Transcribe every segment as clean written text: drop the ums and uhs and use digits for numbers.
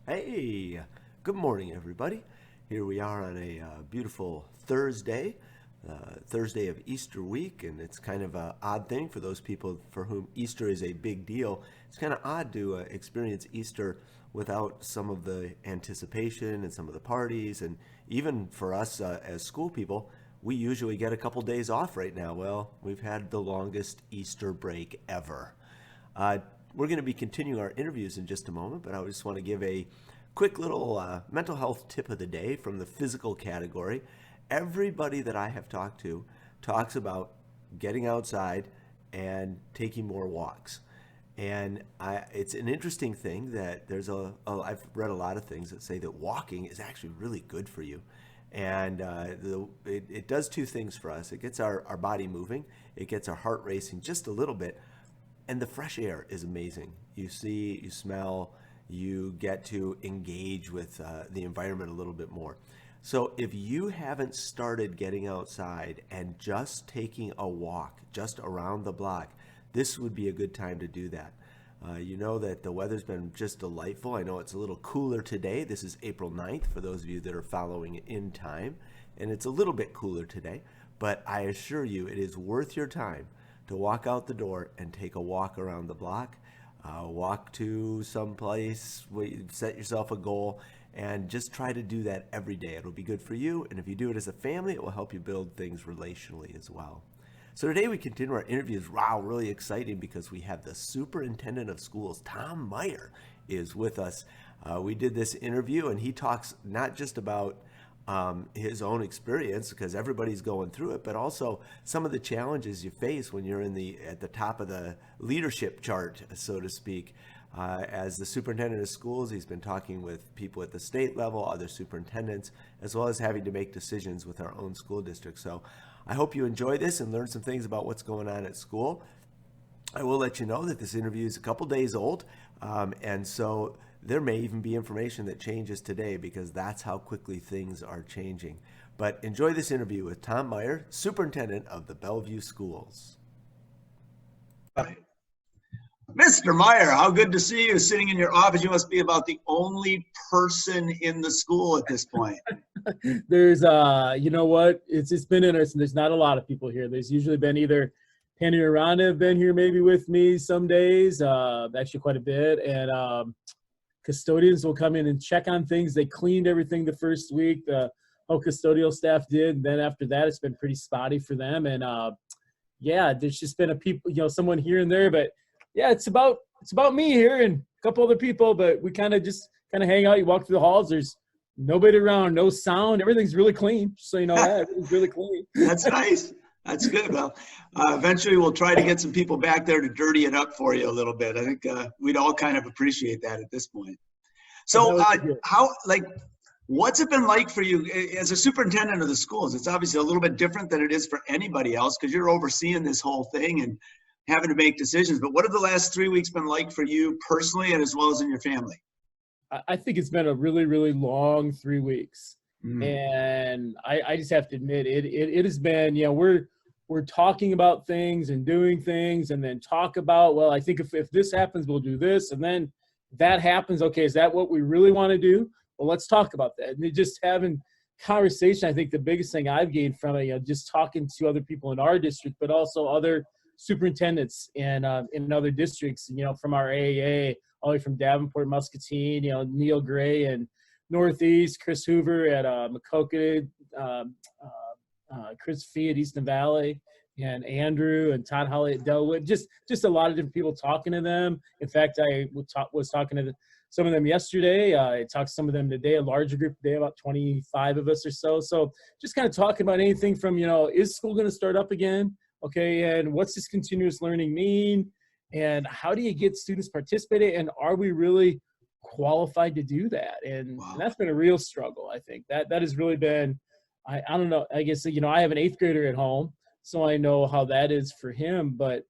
Hey, good morning, everybody. Here we are on a beautiful Thursday, Thursday of Easter week, and it's kind of an odd thing for those people for whom Easter is a big deal. It's kind of odd to experience Easter without some of the anticipation and some of the parties, and even for us as school people, we usually get a couple days off right now. Well, we've had the longest Easter break ever. Uh, we're going to be continuing our interviews in just a moment, but I just want to give a quick little mental health tip of the day from the physical category. Everybody that I have talked to talks about getting outside and taking more walks. It's an interesting thing that I've read a lot of things that say that walking is actually really good for you. It does two things for us. It gets our body moving, it gets our heart racing just a little bit, and the fresh air is amazing. You see, you smell, you get to engage with the environment a little bit more. So if you haven't started getting outside and just taking a walk just around the block, this would be a good time to do that. You know that the weather's been just delightful. I know it's a little cooler today. This is April 9th for those of you that are following in time. And it's a little bit cooler today, but I assure you it is worth your time to walk out the door and take a walk around the block. Walk to some place, set yourself a goal, and just try to do that every day. It'll be good for you, and if you do it as a family, it will help you build things relationally as well. So today we continue our interviews. Wow, really exciting because we have the Superintendent of Schools, Tom Meyer, is with us. We did this interview, and he talks not just about his own experience because everybody's going through it, but also some of the challenges you face when you're at the top of the leadership chart, so to speak. As the superintendent of schools, he's been talking with people at the state level, other superintendents, as well as having to make decisions with our own school district. So I hope you enjoy this and learn some things about what's going on at school. I will let you know that this interview is a couple days old, and so there may even be information that changes today because that's how quickly things are changing. But enjoy this interview with Tom Meyer, Superintendent of the Bellevue Schools. Right. Mr. Meyer, how good to see you sitting in your office. You must be about the only person in the school at this point. There's you know what, it's been interesting. There's not a lot of people here. There's usually been either Penny or Rhonda have been here maybe with me some days, actually quite a bit, and custodians will come in and check on things. They cleaned everything the first week, the whole custodial staff did, and then after that it's been pretty spotty for them. And yeah, there's just been someone here and there, but yeah, it's about me here and a couple other people, but we kind of hang out. You walk through the halls, there's nobody around, no sound, everything's really clean, just so you know. That everything's really clean. That's nice. That's good. Well, eventually we'll try to get some people back there to dirty it up for you a little bit. I think we'd all kind of appreciate that at this point. So what's it been like for you as a superintendent of the schools? It's obviously a little bit different than it is for anybody else because you're overseeing this whole thing and having to make decisions. But what have the last 3 weeks been like for you personally and as well as in your family? I think it's been a really, really long 3 weeks. And I just have to admit, it has been, we're talking about things and doing things and then talk about, well, I think if this happens, we'll do this. And then that happens. Okay, is that what we really want to do? Well, let's talk about that. And just having conversation, I think the biggest thing I've gained from it, just talking to other people in our district, but also other superintendents in other districts, from our AAA, all the way from Davenport, Muscatine, Neil Gray and Northeast, Chris Hoover at Maquoketa, Chris Fee at Eastern Valley, and Andrew and Todd Holly at Delwood. Just a lot of different people talking to them. In fact, I was talking to some of them yesterday. I talked to some of them today, a larger group today, about 25 of us or so. So just kind of talking about anything from, is school going to start up again? Okay, and what's this continuous learning mean? And how do you get students participating? And are we really qualified to do that? And that's been a real struggle. I think that has really been, I don't know, I guess, I have an 8th grader at home, so I know how that is for him. But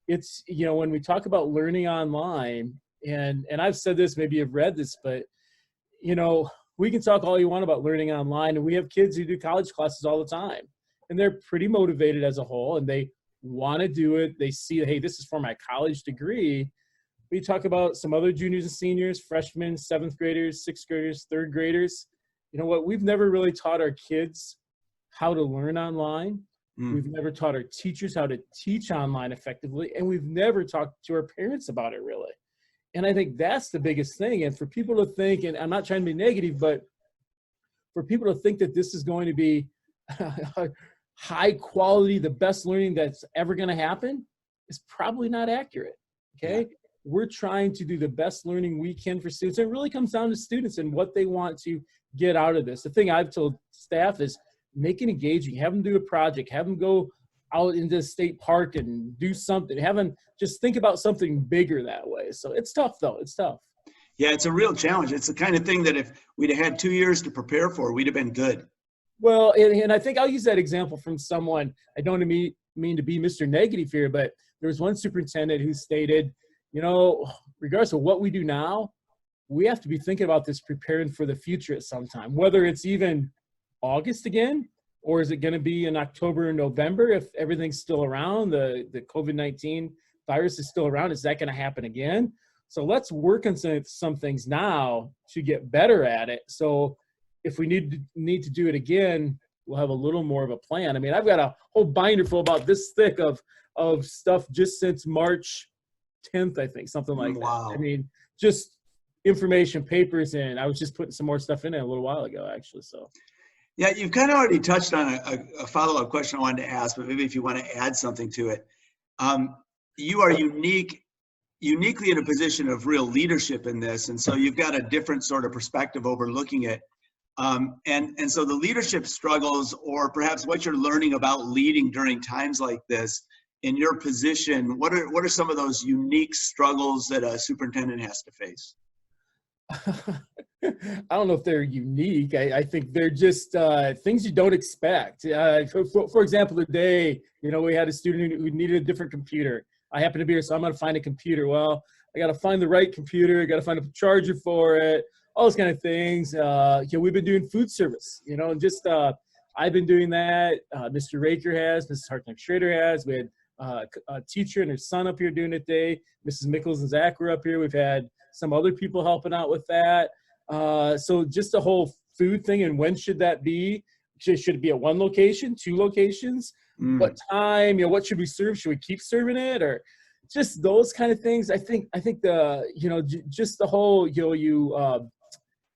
it's, when we talk about learning online, and I've said this, maybe you've read this, but, we can talk all you want about learning online, and we have kids who do college classes all the time, and they're pretty motivated as a whole, and they want to do it. They see, hey, this is for my college degree. we talk about some other juniors and seniors, freshmen, 7th graders, 6th graders, 3rd graders. You know what? We've never really taught our kids how to learn online. We've never taught our teachers how to teach online effectively. And we've never talked to our parents about it really. And I think that's the biggest thing. And for people to think, and I'm not trying to be negative, but for people to think that this is going to be high quality, the best learning that's ever going to happen is probably not accurate. Okay. Yeah. We're trying to do the best learning we can for students. It really comes down to students and what they want to get out of this. The thing I've told staff is make it engaging, have them do a project, have them go out into the state park and do something, have them just think about something bigger that way. So it's tough though, it's tough. Yeah, it's a real challenge. It's the kind of thing that if we'd have had 2 years to prepare for, we'd have been good. Well, and I think I'll use that example from someone, I don't mean to be Mr. Negative here, but there was one superintendent who stated, you know, regardless of what we do now, we have to be thinking about this preparing for the future at some time, whether it's even August again, or is it going to be in October and November if everything's still around, the COVID-19 virus is still around, is that going to happen again? So let's work on some things now to get better at it. So if we need to do it again, we'll have a little more of a plan. I mean, I've got a whole binder full about this thick of stuff just since March 10th, I think, something like that. I mean, just information, papers, and I was just putting some more stuff in it a little while ago, actually. So, yeah, you've kind of already touched on a follow-up question I wanted to ask, but maybe if you want to add something to it. You are uniquely in a position of real leadership in this, and so you've got a different sort of perspective overlooking it. And so the leadership struggles, or perhaps what you're learning about leading during times like this, in your position, what are some of those unique struggles that a superintendent has to face? I don't know if they're unique. I think they're just things you don't expect. For example, today, you know, we had a student who needed a different computer. I happen to be here, so I'm going to find a computer. Well, I got to find the right computer. I got to find a charger for it. All those kind of things. We've been doing food service, you know, and just I've been doing that. Mr. Raker has, Mrs. Hartnett-Schrader has. We had a teacher and her son up here doing it today. Mrs. Mickles and Zach were up here. We've had some other people helping out with that. So just the whole food thing, and when should that be? Should it be at one location, 2 locations? What time? You know, what should we serve? Should we keep serving it, or just those kind of things? I think the, you know, just the whole, you know,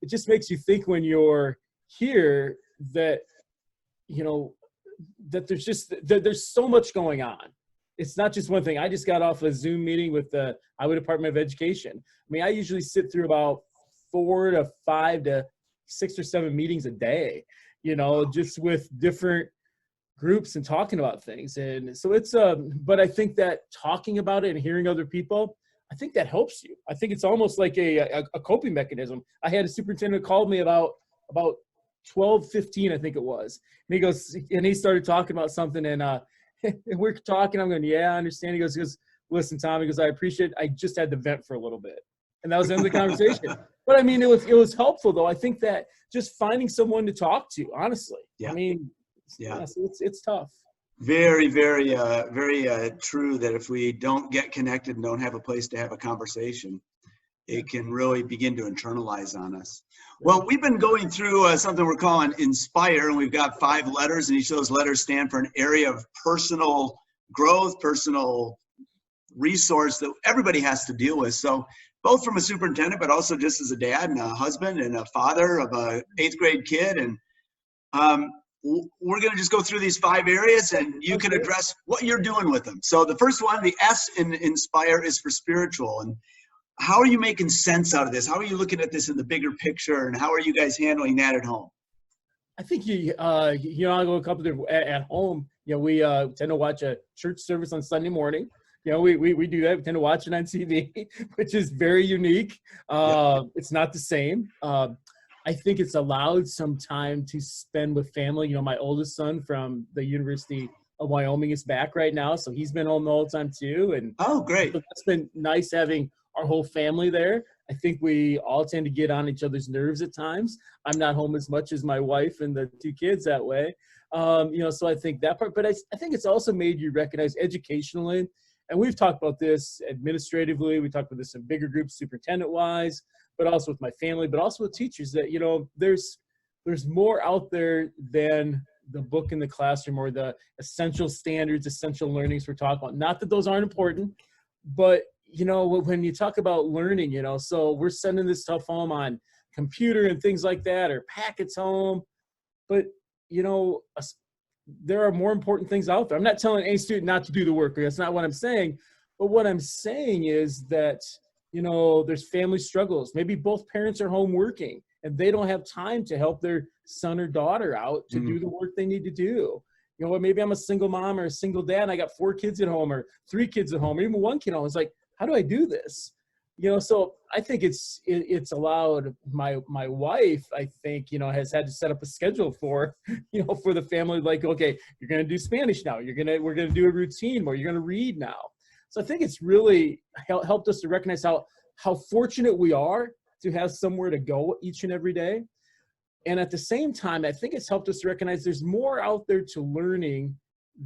it just makes you think when you're here that, you know, that there's so much going on. It's not just one thing. I just got off a Zoom meeting with the Iowa Department of Education. I mean, I usually sit through about 4 to 5 to 6 or 7 meetings a day, you know, just with different groups and talking about things. And so it's, but I think that talking about it and hearing other people, I think that helps you. I think it's almost like a coping mechanism. I had a superintendent call me about 12:15, I think it was. And he goes, and he started talking about something, and we're talking. I'm going, yeah, I understand. He goes, listen, Tom, he goes, I appreciate it. I just had to vent for a little bit. And that was the end of the conversation. But I mean, it was helpful though. I think that just finding someone to talk to, honestly. Yeah. I mean, yeah, so it's tough. Very, very, very true that if we don't get connected and don't have a place to have a conversation, it can really begin to internalize on us. Well, we've been going through something we're calling Inspire, and we've got 5 letters, and each of those letters stand for an area of personal growth, personal resource that everybody has to deal with. So both from a superintendent, but also just as a dad and a husband and a father of a 8th grade kid. And we're going to just go through these 5 areas, and you can address what you're doing with them. So the first one, the S in Inspire, is for spiritual. And how are you making sense out of this? How are you looking at this in the bigger picture, and how are you guys handling that at home? I think you know, I go a couple of at home. You know, we tend to watch a church service on Sunday morning. You know, we do that. We tend to watch it on TV, which is very unique. It's not the same. I think it's allowed some time to spend with family. You know, my oldest son from the University of Wyoming is back right now, so he's been home the whole time too. And oh, great! So it's been nice having our whole family there. I think we all tend to get on each other's nerves at times. I'm not home as much as my wife and the 2 kids that way. You know, so I think that part, but I think it's also made you recognize educationally and we've talked about this administratively, we talked about this in bigger groups, superintendent wise, but also with my family, but also with teachers, that, you know, there's more out there than the book in the classroom or the essential standards, essential learnings we're talking about. Not that those aren't important, but, you know, when you talk about learning, you know, so we're sending this stuff home on computer and things like that, or packets home, but, you know, there are more important things out there. I'm not telling any student not to do the work. That's not what I'm saying. But what I'm saying is that, you know, there's family struggles. Maybe both parents are home working and they don't have time to help their son or daughter out to do the work they need to do. You know, maybe I'm a single mom or a single dad and I got 4 kids at home or 3 kids at home, or even 1 kid at home. It's like, how do I do this? You know, so I think it's allowed my wife, I think, you know, has had to set up a schedule for, you know, for the family, like, okay, you're going to do Spanish now. We're going to do a routine where you're going to read now. So I think it's really helped us to recognize how fortunate we are to have somewhere to go each and every day. And at the same time, I think it's helped us to recognize there's more out there to learning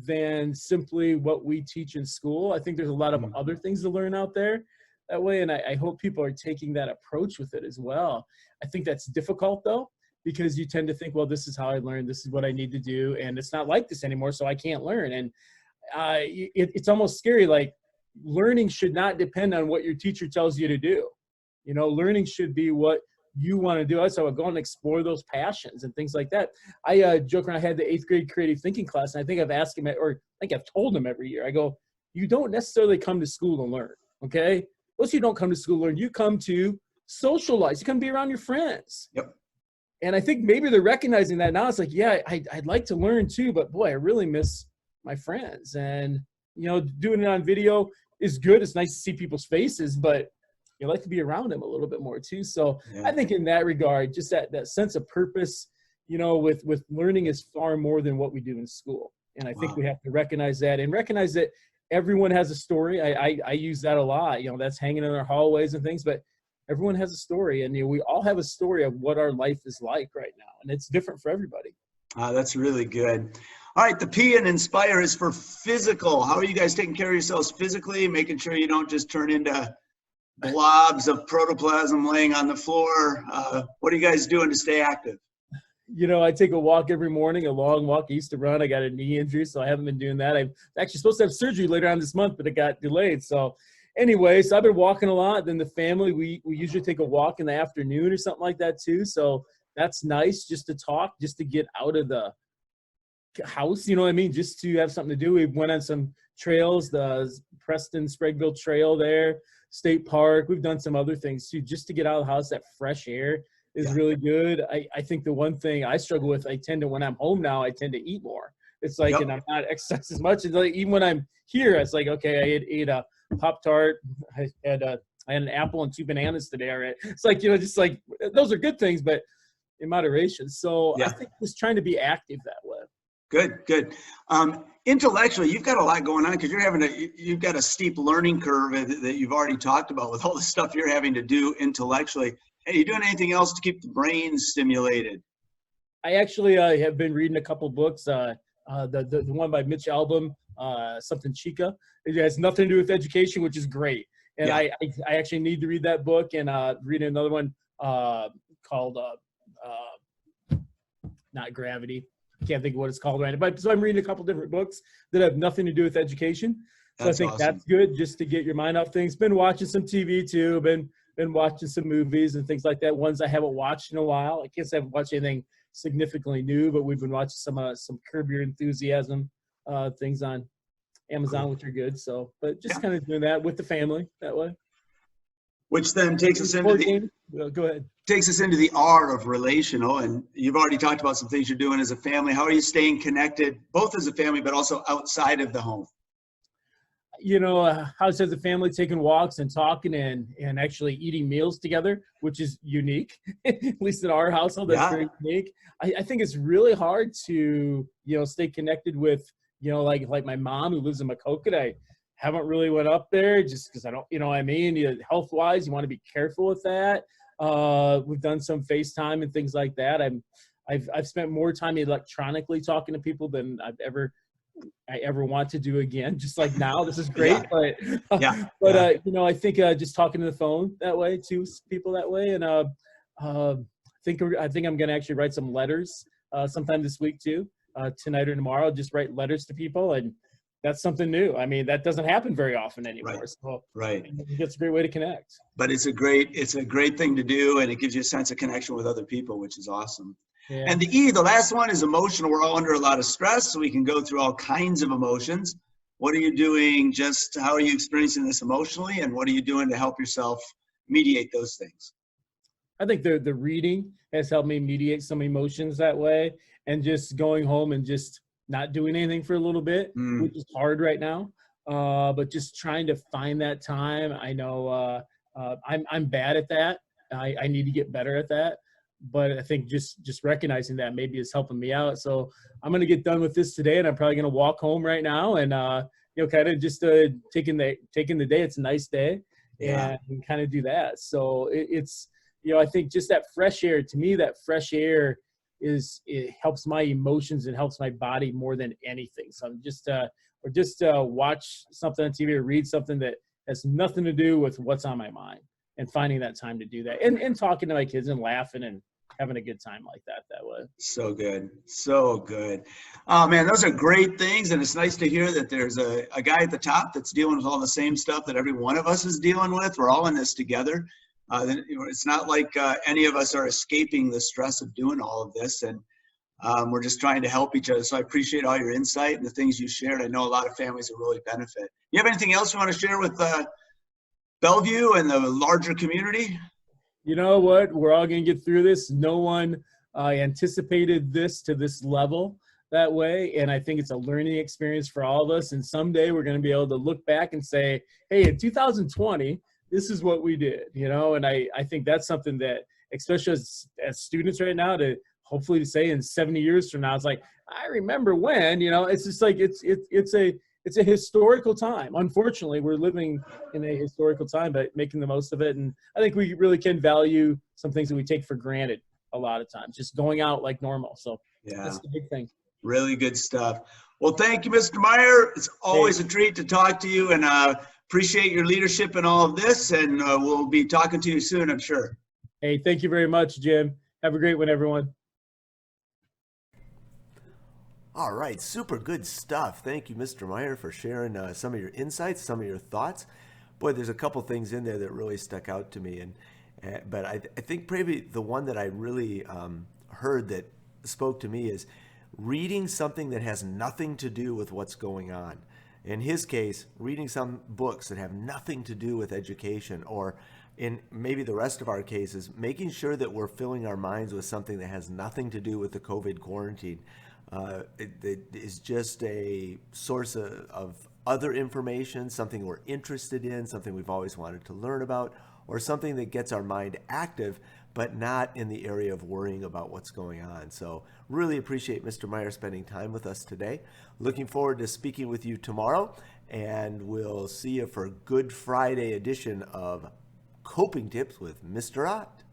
than simply what we teach in school. I think there's a lot of other things to learn out there that way. And I hope people are taking that approach with it as well. I think that's difficult though, because you tend to think, well, this is how I learn. This is what I need to do. And it's not like this anymore, so I can't learn. And it's almost scary. Like, learning should not depend on what your teacher tells you to do. You know, learning should be what you want to do. So I go and explore those passions and things like that. I joke around, I had the 8th grade creative thinking class, and I think I've asked him, or I think I've told him every year, I go, you don't necessarily come to school to learn, okay? Most of you don't come to school to learn. You come to socialize. You come to be around your friends. Yep. And I think maybe they're recognizing that now. It's like, yeah, I'd like to learn too, but boy, I really miss my friends. And, you know, doing it on video is good. It's nice to see people's faces, but you like to be around them a little bit more too. So yeah. I think in that regard, just that sense of purpose, you know, with learning is far more than what we do in school. And I think we have to recognize that, and recognize that everyone has a story. I use that a lot, you know, that's hanging in our hallways and things, but everyone has a story, and, you know, we all have a story of what our life is like right now. And it's different for everybody. That's really good. All right. The P in inspire is for physical. How are you guys taking care of yourselves physically, making sure you don't just turn into blobs of protoplasm laying on the floor? What are you guys doing to stay active? You know, I take a walk every morning, a long walk. I used to run. I got a knee injury, so I haven't been doing that. I'm actually supposed to have surgery later on this month, but it got delayed. So anyway, so I've been walking a lot. Then the family, we usually take a walk in the afternoon or something like that too. So that's nice, just to talk, just to get out of the house, you know what I mean? Just to have something to do. We went on some trails, the Preston Spragueville Trail there, State Park. We've done some other things too, just to get out of the house. That fresh air is really good. I think the one thing I struggle with, when I'm home now, I tend to eat more. It's like, and I'm not exercising as much. It's like, even when I'm here, it's like, okay, I ate a Pop-Tart. I had an apple and 2 bananas today already. It's like, you know, just like, those are good things, but in moderation. So I think just trying to be active that way. Good. Intellectually, you've got a lot going on, because you've got a steep learning curve that you've already talked about with all the stuff you're having to do intellectually. Hey, you doing anything else to keep the brain stimulated? I actually have been reading a couple books. The one by Mitch Albom, something Chica. It has nothing to do with education, which is great. And I actually need to read that book, and read another one called not Gravity. I can't think of what it's called right now. But so I'm reading a couple different books that have nothing to do with education. So I think that's good, just to get your mind off things. Been watching some TV too. Been watching some movies and things like that. Ones I haven't watched in a while. I guess I haven't watched anything significantly new, but we've been watching some Curb Your Enthusiasm things on Amazon, which are good. So, but just kind of doing that with the family that way. Which then takes us into go ahead. Takes us into the R of relational, and you've already talked about some things you're doing as a family. How are you staying connected, both as a family, but also outside of the home? You know, house as a family, taking walks and talking and actually eating meals together, which is unique, at least in our household. That's very unique. I think it's really hard to, you know, stay connected with, you know, like my mom who lives in Maquoketa. I haven't really went up there just because I don't, you know what I mean? Health-wise, you want to be careful with that. We've done some FaceTime and things like that. I've spent more time electronically talking to people than I've ever I ever want to do again. Just like now, this is great. Yeah. But Yeah. you know, I think just talking to the phone that way to people that way, and I think I'm gonna actually write some letters sometime this week too, tonight or tomorrow. Just write letters to people, and that's something new. I mean, that doesn't happen very often anymore. Right. So Right. I think it's a great way to connect. But it's a great thing to do, and it gives you a sense of connection with other people, which is awesome. Yeah. And the last one is emotional. We're all under a lot of stress, so we can go through all kinds of emotions. What are you doing? How are you experiencing this emotionally, and what are you doing to help yourself mediate those things? I think the reading has helped me mediate some emotions that way, and just going home and just not doing anything for a little bit, which is hard right now. But just trying to find that time. I know I'm bad at that. I need to get better at that. But I think just recognizing that maybe is helping me out. So I'm gonna get done with this today, and I'm probably gonna walk home right now, and you know, kind of just taking the day. It's a nice day, and kind of do that. So it's you know, I think just that fresh air, to me, that fresh air it helps my emotions and helps my body more than anything. So I'm just watch something on TV or read something that has nothing to do with what's on my mind, and finding that time to do that, and talking to my kids and laughing and having a good time like that way. So good. So good. Oh man, those are great things. And it's nice to hear that there's a guy at the top that's dealing with all the same stuff that every one of us is dealing with. We're all in this together. It's not like any of us are escaping the stress of doing all of this. And we're just trying to help each other. So I appreciate all your insight and the things you shared. I know a lot of families will really benefit. You have anything else you want to share with Bellevue and the larger community? You know what? We're all going to get through this. No one anticipated this to this level that way. And I think it's a learning experience for all of us. And someday we're going to be able to look back and say, hey, in 2020, this is what we did, you know? And I think that's something that, especially as students right now, to hopefully to say in 70 years from now, it's like, I remember when, you know, it's just like, it's a historical time. Unfortunately, we're living in a historical time, but making the most of it. And I think we really can value some things that we take for granted a lot of times, just going out like normal. So that's the big thing. Really good stuff. Well, thank you, Mr. Meyer. It's always a treat to talk to you, and appreciate your leadership in all of this. And we'll be talking to you soon, I'm sure. Hey, thank you very much, Jim. Have a great one, everyone. All right, super good stuff. Thank you, Mr. Meyer, for sharing some of your insights, some of your thoughts. Boy, there's a couple things in there that really stuck out to me, but I think probably the one that I really heard that spoke to me is reading something that has nothing to do with what's going on. In his case, reading some books that have nothing to do with education, or in maybe the rest of our cases, making sure that we're filling our minds with something that has nothing to do with the COVID quarantine. It is just a source of other information, something we're interested in, something we've always wanted to learn about, or something that gets our mind active, but not in the area of worrying about what's going on. So really appreciate Mr. Meyer spending time with us today. Looking forward to speaking with you tomorrow, and we'll see you for Good Friday edition of Coping Tips with Mr. Ott.